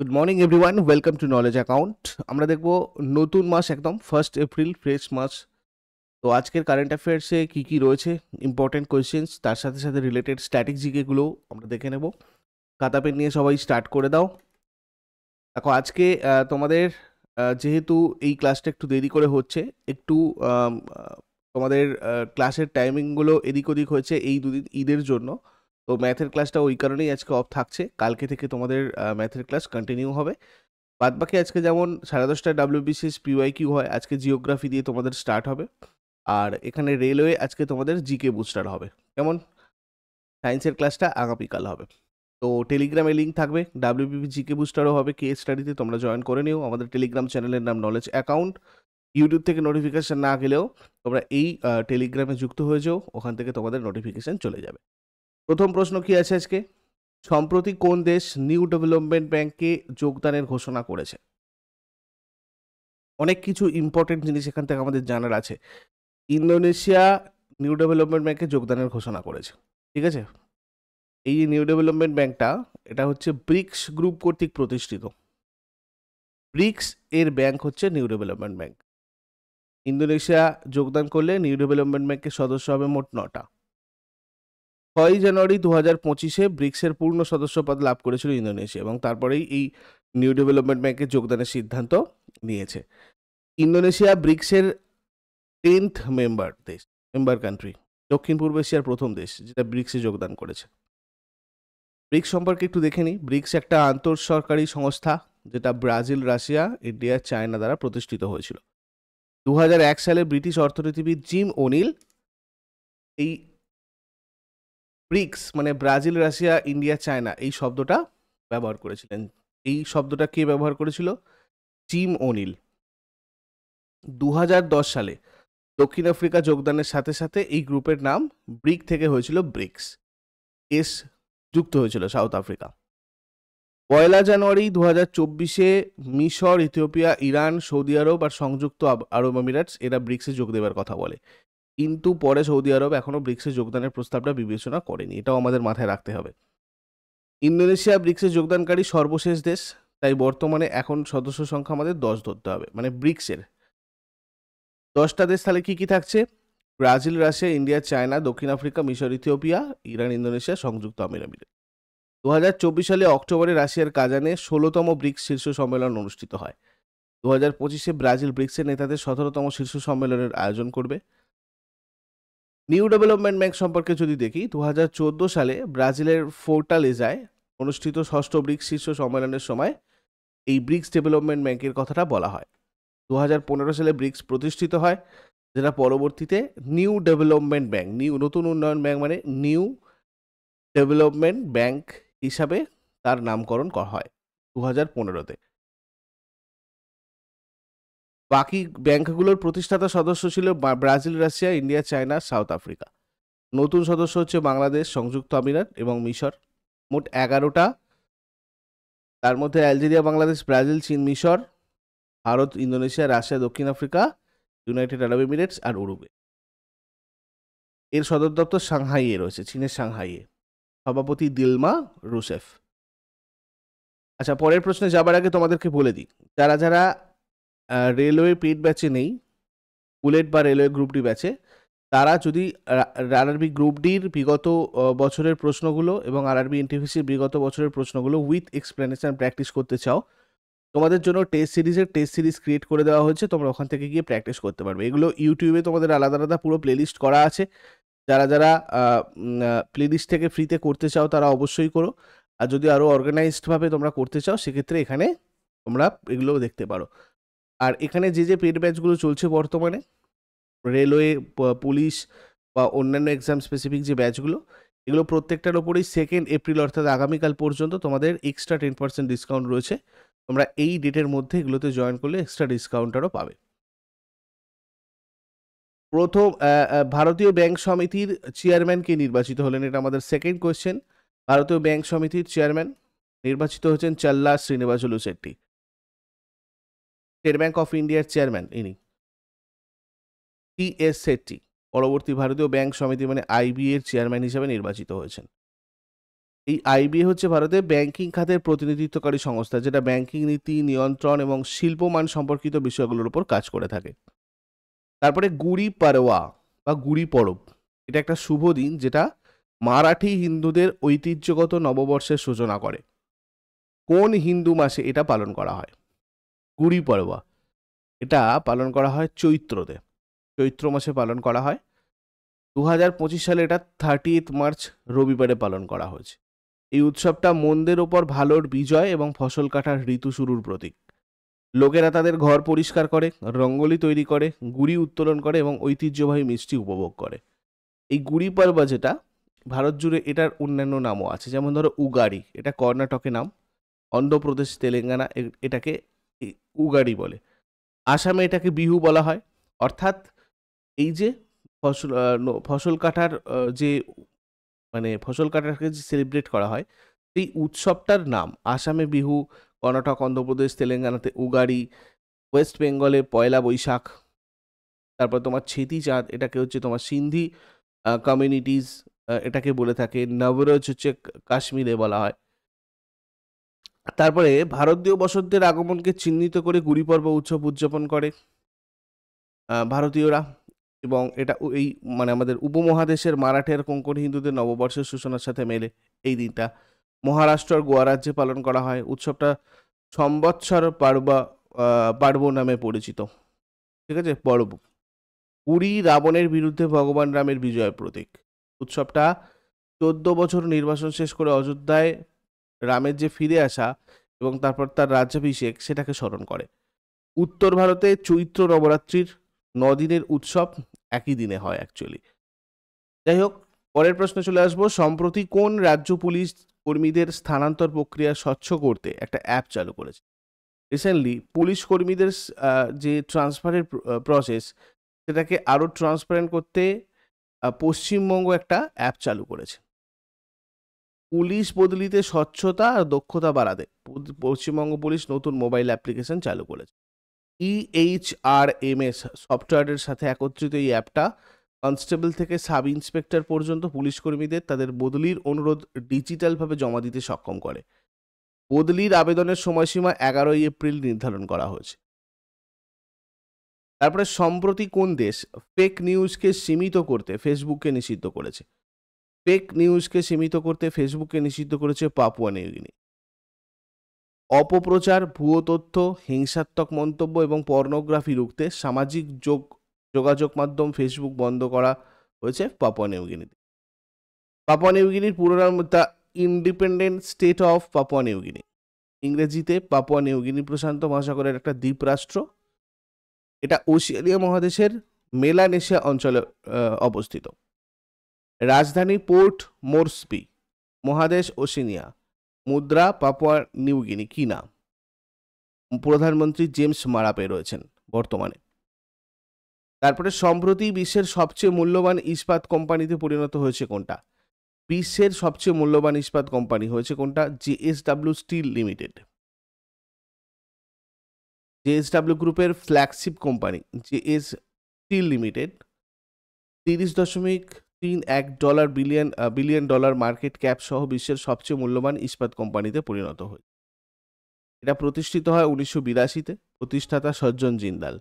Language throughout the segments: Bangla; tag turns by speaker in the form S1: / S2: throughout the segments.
S1: Good morning everyone, welcome to knowledge account. আমরা দেখব নতুন মাস, একদম 1 এপ্রিল, ফ্রেশ মাস। তো আজকের কারেন্ট অ্যাফেয়ার্সে কী কী রয়েছে, ইম্পর্টেন্ট কোয়েশ্চেন্স, তার সাথে সাথে রিলেটেড স্ট্যাটিক জিকেগুলো আমরা দেখে নেব। খাতা পেন নিয়ে সবাই স্টার্ট করে দাও। দেখো আজকে তোমাদের যেহেতু এই ক্লাসটা একটু দেরি করে হচ্ছে, একটু তোমাদের ক্লাসের টাইমিংগুলো এদিক ওদিক হয়েছে এই দুদিন ঈদের জন্য। তো ম্যাথের ক্লাসটা ওই কারণেই আজকে অফ থাকছে। কালকে থেকে তোমাদের ম্যাথের ক্লাস কন্টিনিউ হবে। বাদবাকি আজকে যেমন 10:30টায় WBCS PYQ হয়, আজকে জিওগ্রাফি দিয়ে তোমাদের স্টার্ট হবে। আর এখানে রেলওয়ে আজকে তোমাদের জিকে বুস্টার হবে। কেমন? সায়েন্সের ক্লাসটা আগামীকাল হবে। তো টেলিগ্রামে লিঙ্ক থাকবে, WBP জিকে বুস্টারও হবে কেস স্টাডিতে, তোমরা জয়েন করে নিও। আমাদের টেলিগ্রাম চ্যানেলের নাম নলেজ অ্যাকাউন্ট। ইউটিউব থেকে নোটিফিকেশান না গেলেও তোমরা এই টেলিগ্রামে যুক্ত হয়ে যাও, ওখান থেকে তোমাদের নোটিফিকেশান চলে যাবে। প্রথম প্রশ্ন কি আছে আজকে? সম্প্রতি কোন দেশ নিউ ডেভেলপমেন্ট ব্যাংকে যোগদানের ঘোষণা করেছে? অনেক কিছু ইম্পর্টেন্ট জিনিস এখান থেকে আমাদের জানার আছে। ইন্দোনেশিয়া নিউ ডেভেলপমেন্ট ব্যাংকে যোগদানের ঘোষণা করেছে। ঠিক আছে? এই যে নিউ ডেভেলপমেন্ট ব্যাংকটা, এটা হচ্ছে ব্রিক্স গ্রুপ কর্তৃক প্রতিষ্ঠিত। ব্রিক্স এর ব্যাংক হচ্ছে নিউ ডেভেলপমেন্ট ব্যাংক। ইন্দোনেশিয়া যোগদান করলে নিউ ডেভেলপমেন্ট ব্যাংকের সদস্য হবে মোট 9টা। 6 জানুয়ারি 2025-এ ব্রিক্সের পূর্ণ সদস্যপদ লাভ করেছিল ইন্দোনেশিয়া, এবং তারপরেই এই নিউ ডেভেলপমেন্ট ব্যাংকে যোগদানের সিদ্ধান্ত নিয়েছে। ইন্দোনেশিয়া ব্রিক্সের 10th মেম্বার কান্ট্রি, দক্ষিণ পূর্ব এশিয়ার প্রথম দেশ যেটা ব্রিক্সে যোগদান করেছে। ব্রিক্স সম্পর্কে একটু দেখে নিই। ব্রিক্স একটা আন্তঃসরকারি সংস্থা যেটা ব্রাজিল, রাশিয়া, ইন্ডিয়া, চায়না দ্বারা প্রতিষ্ঠিত হয়েছিল। 2001 সালে ব্রিটিশ অর্থনীতিবিদ জিম ওনিল এই ব্রিক্স মানে ব্রাজিল, রাশিয়া, ইন্ডিয়া, চায়না এই শব্দটা ব্যবহার করেছিলেন। এই শব্দটা কে ব্যবহার করেছিল? Gym O'Neill. 2010 সালে দক্ষিণ আফ্রিকা যোগদানের সাথে সাথে এই গ্রুপের নাম ব্রিক থেকে হয়েছিল ব্রিক্স। এস যুক্ত হয়েছিল সাউথ আফ্রিকা। 1 জানুয়ারি 2024-এ মিশর, ইথিওপিয়া, ইরান, সৌদি আরব আর সংযুক্ত আরব আমিরাটস এরা ব্রিক্সে যোগ দেওয়ার কথা বলে। কিন্তু পরে সৌদি আরব এখনও ব্রিক্সে যোগদানের প্রস্তাবটা বিবেচনা করেনি, এটাও আমাদের মাথায় রাখতে হবে। ইন্দোনেশিয়া ব্রিক্সে যোগদানকারী সর্বশেষ দেশ, তাই বর্তমানে এখন সদস্য সংখ্যা আমাদের 10 ধরতে হবে, মানে ব্রিক্সের 10টা দেশ। তাহলে কি কি থাকছে? ব্রাজিল, রাশিয়া, ইন্ডিয়া, চায়না, দক্ষিণ আফ্রিকা, মিশর, ইথিওপিয়া, ইরান, ইন্দোনেশিয়া, সংযুক্ত আরব আমিরাত। 2024 সালে অক্টোবরে রাশিয়ার কাজানে 16তম ব্রিক্স শীর্ষ সম্মেলন অনুষ্ঠিত হয়। 2025-এ ব্রাজিল ব্রিক্সের নেতাদের 17তম শীর্ষ সম্মেলনের আয়োজন করবে। নিউ ডেভেলপমেন্ট ব্যাংক সম্পর্কে যদি দেখি, 2014 সালে ব্রাজিলের ফোর্টালেজায় অনুষ্ঠিত 6ষ্ঠ ব্রিক্স শীর্ষ সম্মেলনের সময় এই ব্রিক্স ডেভেলপমেন্ট ব্যাংকের কথাটা বলা হয়। 2015 সালে ব্রিক্স প্রতিষ্ঠিত হয়, যেটা পরবর্তীতে নিউ ডেভেলপমেন্ট ব্যাংক, নতুন উন্নয়ন ব্যাংক মানে নিউ ডেভেলপমেন্ট ব্যাংক হিসাবে তার নামকরণ করা হয় 2015-তে। বাকি ব্যাংকগুলোর প্রতিষ্ঠাতা সদস্য ছিল Brazil, Russia, India, China, south Africa. নতুন সদস্য হচ্ছে বাংলাদেশ, সংযুক্ত আমিরাত এবং মিশর। মোট 11টা। তার মধ্যে আলজেরিয়া, বাংলাদেশ, ব্রাজিল, চীন, মিশর, ভারত, ইন্দোনেশিয়া, রাশিয়া, দক্ষিণ আফ্রিকা, ইউনাইটেড আরব এমিরেটস আর উরুগুয়ে। এর সদর দপ্তর সাংহাইয়ে রয়েছে, চীনের সাংহাইয়ে। সভাপতি দিলমা রুসেফ। আচ্ছা, পরের প্রশ্নে যাবার আগে তোমাদেরকে বলে দিই, যারা যারা রেলওয়ে পেড ব্যাচে নেই, বুলেট বা রেলওয়ে গ্রুপ ডি ব্যাচে, তারা যদি আরআরবি গ্রুপ ডির বিগত বছরের প্রশ্নগুলো এবং আরআরবি এনটিপিসির বিগত বছরের প্রশ্নগুলো উইথ এক্সপ্লেনেশন প্র্যাকটিস করতে চাও, তোমাদের জন্য টেস্ট সিরিজ ক্রিয়েট করে দেওয়া হয়েছে। তোমরা ওখান থেকে গিয়ে প্র্যাকটিস করতে পারবে। এগুলো ইউটিউবে তোমাদের আলাদা আলাদা পুরো প্লেলিস্ট করা আছে। যারা যারা প্লেলিস্ট থেকে ফ্রিতে করতে চাও তারা অবশ্যই করো। আর যদি আরও অর্গানাইজডভাবে তোমরা করতে চাও, সেক্ষেত্রে এখানে তোমরা এগুলো দেখতে পারো। আর এখানে যে যে পেড ব্যাচগুলো চলছে বর্তমানে, রেলওয়ে, পুলিশ বা অন্যান্য এক্সাম স্পেসিফিক যে ব্যাচগুলো, এগুলো প্রত্যেকটার ওপরেই 2 এপ্রিল অর্থাৎ আগামীকাল পর্যন্ত তোমাদের এক্সট্রা 10% ডিসকাউন্ট রয়েছে। তোমরা এই ডেটের মধ্যে এগুলোতে জয়েন করলে এক্সট্রা ডিসকাউন্টারও পাবে। প্রথম ভারতীয় ব্যাংক সমিতির চেয়ারম্যান কে নির্বাচিত হলেন? এটা আমাদের সেকেন্ড কোয়েশ্চেন। ভারতীয় ব্যাংক সমিতির চেয়ারম্যান নির্বাচিত হচ্ছেন চাল্লা Srinivasulu Shetty. State bank of ইন্ডিয়ার চেয়ারম্যান ইনি টি.এস. শেট্টি পরবর্তী ভারতীয় ব্যাংক সমিতি মানে আইবি এর চেয়ারম্যান হিসেবে নির্বাচিত হয়েছেন। এই আইবিএ হচ্ছে ভারতের ব্যাংকিং খাতের প্রতিনিধিত্বকারী সংস্থা, যেটা ব্যাংকিং নীতি, নিয়ন্ত্রণ এবং শিল্পমান সম্পর্কিত বিষয়গুলোর উপর কাজ করে থাকে। তারপরে গুড়ি পাড়ওয়া বা গুড়ি পরব, এটা একটা শুভ দিন যেটা মারাঠি হিন্দুদের ঐতিহ্যগত নববর্ষের সূচনা করে। কোন হিন্দু মাসে এটা পালন করা হয়? গুড়ি পাড়ওয়া এটা পালন করা হয় চৈত্রতে, চৈত্র মাসে পালন করা হয়। 2025 সালে এটা 30 মার্চ রবিবারে পালন করা হয়েছে। এই উৎসবটা মন্দের ওপর ভালোর বিজয় এবং ফসল কাটার ঋতু শুরুর প্রতীক। লোকেরা তাদের ঘর পরিষ্কার করে, রঙ্গোলি তৈরি করে, গুড়ি উত্তোলন করে এবং ঐতিহ্যবাহী মিষ্টি উপভোগ করে। এই গুড়ি পাড়বা যেটা ভারত জুড়ে এটার অন্যান্য নামও আছে, যেমন ধরো উগাড়ি, এটা কর্ণাটকে নাম, অন্ধ্রপ্রদেশ, তেলেঙ্গানা এটাকে উগাড়ি বলে, আসামে এটাকে বিহু বলা হয়। অর্থাৎ এই যে ফসল কাটার যে মানে ফসল কাটাকে যে সেলিব্রেট করা হয়, সেই উৎসবটার নাম আসামে বিহু, কর্ণাটক, অন্ধ্রপ্রদেশ, তেলেঙ্গানাতে উগাড়ি, ওয়েস্ট বেঙ্গলে পয়লা বৈশাখ, তারপর তোমার ছেতি চাঁদ, এটাকে হচ্ছে তোমার সিন্ধি কমিউনিটিস এটাকে বলে থাকে, নবরোজ হচ্ছে কাশ্মীরে বলা হয়। তারপরে ভারতীয় বসন্তের আগমনকে চিহ্নিত করে গুড়ি পর্ব উৎসব উদযাপন করে ভারতীয়রা, এবং এটা এই আমাদের উপমহাদেশের মারাঠি আর কোঙ্কণী হিন্দুদের নববর্ষের সূচনার সাথে মেলে এই দিনটা। মহারাষ্ট্র আর গোয়া রাজ্যে পালন করা হয়। উৎসবটা সম্বৎসর পার্ব নামে পরিচিত। ঠিক আছে, পর্ব। পুরী রাবণের বিরুদ্ধে ভগবান রামের বিজয়ের প্রতীক। উৎসবটা 14 বছর নির্বাসন শেষ করে অযোধ্যায় রামের যে ফিরে আসা এবং তারপর তার রাজ্যাভিষেক সেটাকে স্মরণ করে। উত্তর ভারতে চৈত্র নবরাত্রির 9 দিনের উৎসব একই দিনে হয় অ্যাকচুয়ালি। যাই হোক, পরের প্রশ্নে চলে আসবো। সম্প্রতি কোন রাজ্য পুলিশ কর্মীদের স্থানান্তর প্রক্রিয়া স্বচ্ছ করতে একটা অ্যাপ চালু করেছে? রিসেন্টলি পুলিশ কর্মীদের যে ট্রান্সফারের প্রসেস সেটাকে আরও ট্রান্সপারেন্ট করতে পশ্চিমবঙ্গ একটা অ্যাপ চালু করেছে। পুলিশ বদলিতে স্বচ্ছতা আর দক্ষতা বাড়াতে পশ্চিমবঙ্গ পুলিশ নতুন মোবাইল অ্যাপ্লিকেশন চালু করেছে। EHRMS সফটওয়্যারের সাথে একত্রিত এই অ্যাপটা কনস্টেবল থেকে সাব ইন্সপেক্টর পর্যন্ত পুলিশ কর্মীদের তাদের বদলির অনুরোধ ডিজিটালভাবে জমা দিতে সক্ষম করে। বদলির আবেদনের সময়সীমা 11 এপ্রিল নির্ধারণ করা হয়েছে। তারপরে সম্প্রতি কোন দেশ ফেক নিউজকে সীমিত করতে ফেসবুককে নিষিদ্ধ করেছে? ফেক নিউজকে সীমিত করতে ফেসবুককে নিষিদ্ধ করেছে পাপুয়া নিউগিনি। অপপ্রচার, ভুয়ো তথ্য, হিংসাত্মক মন্তব্য এবং পর্নোগ্রাফি রুখতে সামাজিক যোগাযোগ মাধ্যম ফেসবুক বন্ধ করা হয়েছে পাপুয়া নিউগিনিতে। পাপুয়া নিউগিনির পুরো নাম the independent state of Papua New Guinea. ইংরেজিতে পাপুয়া নিউগিনি প্রশান্ত মহাসাগরের একটা দ্বীপরাষ্ট্র। এটা ওশিয়ানিয়া মহাদেশের মেলানেশিয়া অঞ্চলে অবস্থিত। রাজধানী পোর্ট মোরসবি। মহাদেশ ওশেনিয়া। মুদ্রা পাপুয়া নিউগিনি। কি নাম? প্রধানমন্ত্রী জেমস মারাপে রয়েছেন বর্তমানে। তারপরে সম্প্রতি বিশ্বের সবচেয়ে মূল্যবান ইস্পাত কোম্পানিতে পরিণত হয়েছে কোনটা? বিশ্বের সবচেয়ে মূল্যবান ইস্পাত কোম্পানি হয়েছে কোনটা? JSW steel limited. JSW গ্রুপের flagship company JS steel limited 30.31 billion dollar market cap সহ বিশ্বের সবচেয়ে মূল্যবান ইস্পাত কোম্পানিতে পরিণত হয়েছে। এটা প্রতিষ্ঠিত হয় 1982-তে। প্রতিষ্ঠাতা সজ্জন জিন্দাল।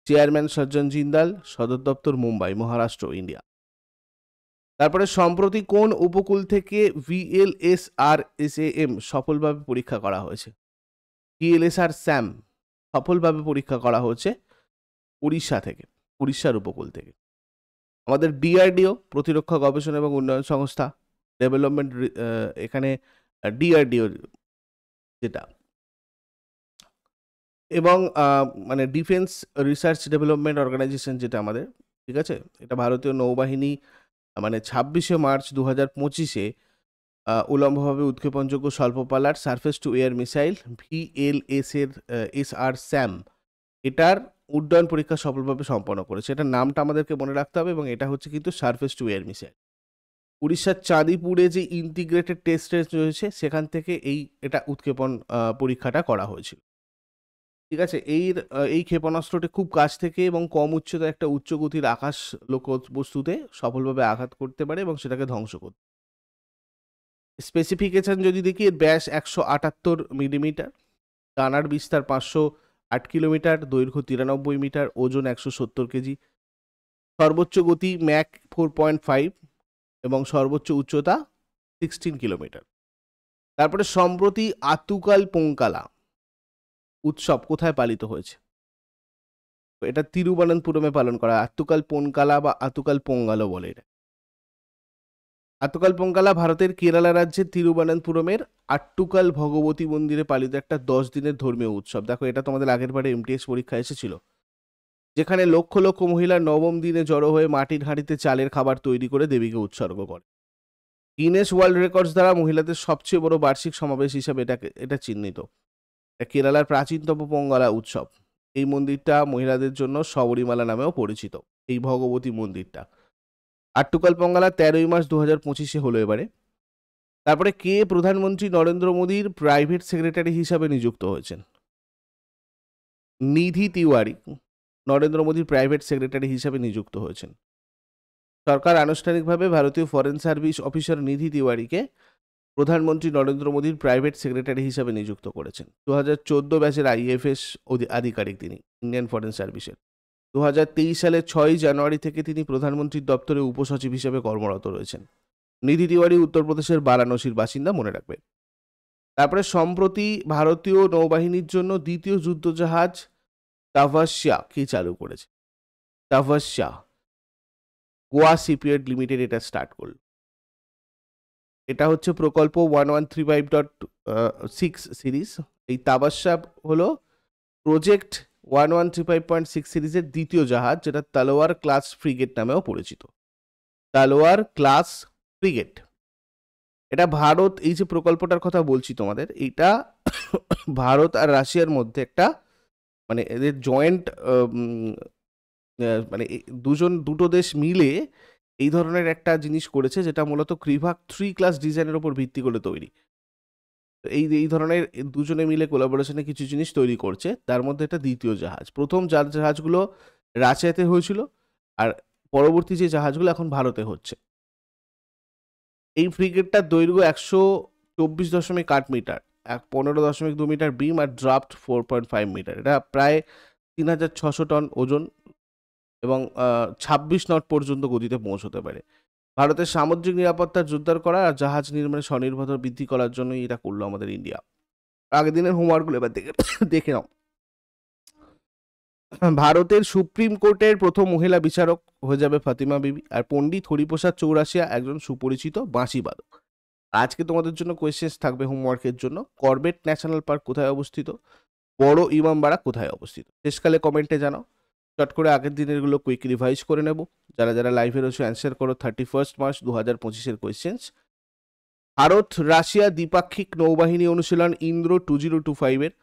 S1: চেয়ারম্যান সজ্জন জিন্দাল। সদর দপ্তর মুম্বাই, মহারাষ্ট্র, ইন্ডিয়া। তারপরে সম্প্রতি কোন উপকূল থেকে VLSR SAM সফলভাবে পরীক্ষা করা হয়েছে? VLSR SAM সফলভাবে পরীক্ষা করা হয়েছে উড়িষ্যা থেকে, উড়িষ্যার উপকূল থেকে। আমাদের DRDO প্রতিরক্ষা গবেষণা এবং উন্নয়ন সংস্থা ডেভেলপমেন্ট, এখানে DRDO যেটা, এবং ডিফেন্স রিসার্চ ডেভেলপমেন্ট অর্গানাইজেশন যেটা আমাদের, ঠিক আছে, এটা ভারতীয় নৌবাহিনী 26শে মার্চ 2025-এ উলম্বভাবে উৎক্ষেপণযোগ্য স্বল্পপাল্লার surface to air missile VLSR SAM এটার উড্ডয়ন পরীক্ষা সফলভাবে সম্পন্ন করেছে। এটার নামটা আমাদেরকে মনে রাখতে হবে, এবং এটা হচ্ছে কিন্তু সারফেস টু এয়ার মিসাইল। উড়িষ্যার চাঁদিপুরে যে ইন্টিগ্রেটেড টেস্ট রেঞ্জ রয়েছে সেখান থেকে এটা উৎক্ষেপণ পরীক্ষাটা করা হয়েছিল। ঠিক আছে, এই ক্ষেপণাস্ত্রটি খুব কাছ থেকে এবং কম উচ্চতায় একটা উচ্চগতির আকাশ লক্ষ্য বস্তুতে সফলভাবে আঘাত করতে পারে এবং সেটাকে ধ্বংস করতে স্পেসিফিকেশন যদি দেখি, এর ব্যাস 178 মিলিমিটার, ডানার বিস্তার 508 কিলোমিটার, দৈর্ঘ্য 93 মিটার, ওজন 170 কেজি, সর্বোচ্চ গতি ম্যাক 4.5 এবং সর্বোচ্চ উচ্চতা 16 কিলোমিটার। তারপরে সম্প্রতি আতুকাল পোঙ্কালা উৎসব কোথায় পালিত হয়েছে? এটা তিরুবনন্তপুরমে পালন করা হয়। আতুকাল পোনকালা বা আতুকাল পোঙ্গালও বলে এটা। আতুকাল পোঙ্কালা ভারতের কেরালা রাজ্যের তিরুবনন্তপুরমের আট্টুকাল ভগবতী মন্দিরে পালিত একটা 10 দিনের ধর্মীয় উৎসব। দেখো, এটা তোমাদের আগের বারে এমটিএস পরীক্ষা এসেছিল, যেখানে লক্ষ লক্ষ মহিলা নবম দিনে জড়ো হয়ে মাটির হাঁড়িতে চালের খাবার তৈরি করে দেবীকে উৎসর্গ করে। গিনেস ওয়ার্ল্ড রেকর্ডস দ্বারা মহিলাদের সবচেয়ে বড় বার্ষিক সমাবেশ হিসাবে এটা চিহ্নিত। এটা কেরালার প্রাচীনতম পোঙ্গালা উৎসব। এই মন্দিরটা মহিলাদের জন্য শবরীমালা নামেও পরিচিত। এই ভগবতী মন্দিরটা আট্টুকাল পোঙ্গালা 13ই মার্চ 2025 হলো এবারে। তারপরে কে প্রধানমন্ত্রী নরেন্দ্র মোদীর প্রাইভেট সেক্রেটারি হিসাবে নিযুক্ত হয়েছেন? নিধি তিওয়ারি নরেন্দ্র মোদীর প্রাইভেট সেক্রেটারি হিসাবে নিযুক্ত হয়েছেন। সরকার আনুষ্ঠানিকভাবে ভারতীয় ফরেন সার্ভিস অফিসার নিধি তিওয়ারিকে প্রধানমন্ত্রী নরেন্দ্র মোদীর প্রাইভেট সেক্রেটারি হিসাবে নিযুক্ত করেছেন। 2014 ব্যাচের আইএফএস আধিকারিক তিনি, ইন্ডিয়ান ফরেন সার্ভিসের। 2023 সালের 6 জানুয়ারি থেকে তিনি প্রধানমন্ত্রীর দপ্তরে উপসচিব হিসেবে কর্মরত রয়েছেন। নিধি তিওয়ারি উত্তরপ্রদেশের বারাণসীর বাসিন্দা, মনে রাখবে। তারপরে সম্প্রতি ভারতীয় নৌবাহিনীর জন্য দ্বিতীয় যুদ্ধজাহাজ তাভাস্যা কে চালু করেছে? তাভাস্যা গোয়া শিপইয়ার্ড লিমিটেড এটা স্টার্ট করল। এটা হচ্ছে প্রকল্প 1135.6 সিরিজ। এই তাবাস্যা হলো প্রজেক্ট 1135.6 সিরিজের দ্বিতীয় জাহাজ, যেটা তালোয়ার ক্লাস ফ্রিগেট নামেও পরিচিত। তালোয়ার ক্লাস ফ্রিগেট, এটা ভারত, এই যে প্রকল্পটার কথা বলছি তোমাদের, এটা ভারত আর রাশিয়ার মধ্যে একটা, মানে এদের জয়েন্ট, মানে দুটো দেশ মিলে এই ধরনের একটা জিনিস করেছে, যেটা মূলত ক্রিভাক 3 ক্লাস ডিজাইনের ওপর ভিত্তি করে তৈরি। এই ধরনের দুজনে মিলে কোলাবোরেশনে কিছু জিনিস তৈরি করছে, তার মধ্যে এটা দ্বিতীয় জাহাজ। প্রথম জাহাজগুলো রাশিয়াতে হয়েছিল, আর পরবর্তী যে জাহাজগুলো এখন ভারতে হচ্ছে। এই ফ্রিগেটটার দৈর্ঘ্য 124.8 মিটার, 15.2 মিটার বিম আর ড্রাফট 4.5 মিটার। এটা প্রায় 3600 টন ওজন এবং 26 নট পর্যন্ত গতিতে পৌঁছতে পারে। ভারতের সামুদ্রিক নিরাপত্তার জোরদার করা আর জাহাজ নির্মাণে স্বনির্ভরতা বৃদ্ধি করার জন্যই এটা করলো আমাদের ইন্ডিয়া। আগের দিনের হোমওয়ার্কগুলো এবার দেখে নাও। ভারতের সুপ্রিম কোর্টের প্রথম মহিলা বিচারক হয়ে যাবে ফাতিমা বিবি, আর পণ্ডিত হরিপ্রসাদ চৌরাসিয়া একজন সুপরিচিত বাঁশিবাদক। আজকে তোমাদের জন্য কোয়েশ্চেন্স থাকবে হোমওয়ার্কের জন্য। করবেট ন্যাশনাল পার্ক কোথায় অবস্থিত? বড় ইমামবাড়া কোথায় অবস্থিত? শেষকালে কমেন্টে জানাও। চট করে আগের দিনেরগুলো কুইক রিভাইজ করে নেব। যারা লাইভে রয়েছে অ্যান্সার করো 31 মার্চ 2025 কোয়েশ্চেন্স। ভারত রাশিয়া দ্বিপাক্ষিক নৌবাহিনী অনুশীলন ইন্দ্র 2025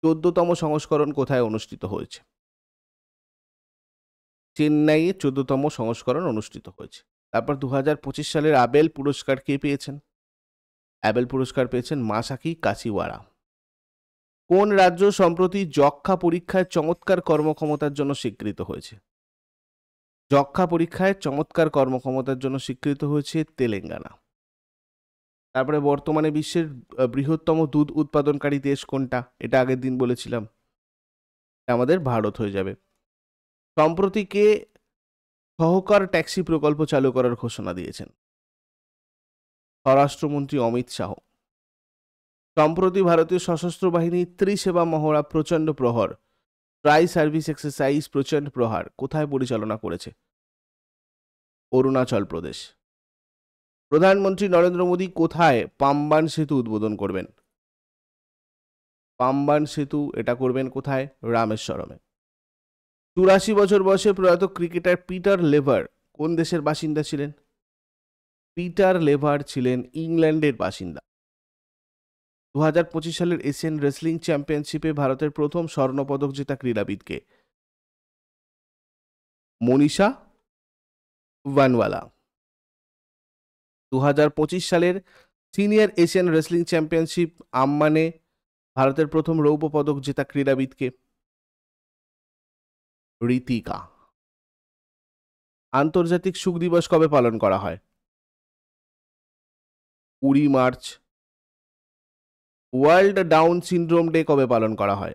S1: 14তম সংস্করণ কোথায় অনুষ্ঠিত হয়েছে? চেন্নাইয়ে 14তম সংস্করণ অনুষ্ঠিত হয়েছে। তারপর 2025 সালের আবেল পুরস্কার কে পেয়েছেন? অ্যাবেল পুরস্কার পেয়েছেন মাসাকি কাশিওয়ারা। কোন রাজ্য সম্প্রতি যক্ষ্মা পরীক্ষায় চমৎকার কর্মক্ষমতার জন্য স্বীকৃত হয়েছে? যক্ষ্মা পরীক্ষায় চমৎকার কর্মক্ষমতার জন্য স্বীকৃত হয়েছে তেলেঙ্গানা। তারপরে বর্তমানে বিশ্বের বৃহত্তম দুধ উৎপাদনকারী দেশ কোনটা? এটা আগের দিন বলেছিলাম, আমাদের ভারত হয়ে যাবে। সম্প্রতি কে সহকার ট্যাক্সি প্রকল্প চালু করার ঘোষণা দিয়েছেন? স্বরাষ্ট্রমন্ত্রী অমিত শাহ। সম্প্রতি ভারতীয় সশস্ত্র বাহিনী ত্রিসেবা মহড়া প্রচণ্ড প্রহর, ট্রাই সার্ভিস এক্সারসাইজ প্রচণ্ড প্রহার কোথায় পরিচালনা করেছে? অরুণাচল প্রদেশ। প্রধানমন্ত্রী নরেন্দ্র মোদী কোথায় পাম্বান সেতু উদ্বোধন করবেন? পাম্বান সেতু এটা করবেন কোথায়? রামেশ্বরমে। 84 বছর বয়সে প্রয়াত ক্রিকেটার পিটার লেভার কোন দেশের বাসিন্দা ছিলেন? পিটার লেভার ছিলেন ইংল্যান্ডের বাসিন্দা। 2025 সালের এশিয়ান রেসলিং চ্যাম্পিয়নশিপে ভারতের প্রথম স্বর্ণপদক জেতা ক্রীড়াবিদকে? মনীষা ভানওয়ালা। 2025 সালের সিনিয়র এশিয়ান রেসলিং চ্যাম্পিয়নশিপ আম্মানে ভারতের প্রথম রৌপ্য পদক জেতা ক্রীড়াবিদকে? ঋতিকা। আন্তর্জাতিক শুক দিবস কবে পালন করা হয়? 20 March. World down syndrome day কবে পালন করা হয়?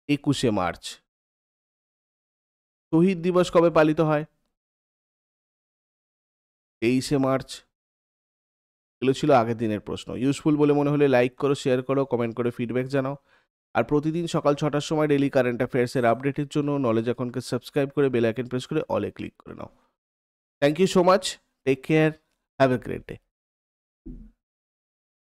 S1: 21 মার্চ। শহীদ দিবস কবে পালিত হয়? 23 মার্চ। এগুলো ছিল আগের দিনের প্রশ্ন। ইউজফুল বলে মনে হলে লাইক করো, শেয়ার করো, কমেন্ট করে ফিডব্যাক জানাও। আর প্রতিদিন সকাল 6টার সময় ডেলি কারেন্ট অ্যাফেয়ার্সের আপডেটের জন্য নলেজ এখনকে সাবস্ক্রাইব করে বেল আইকন প্রেস করে অলে ক্লিক করে নাও। Thank you so much. Take care. Have a great day.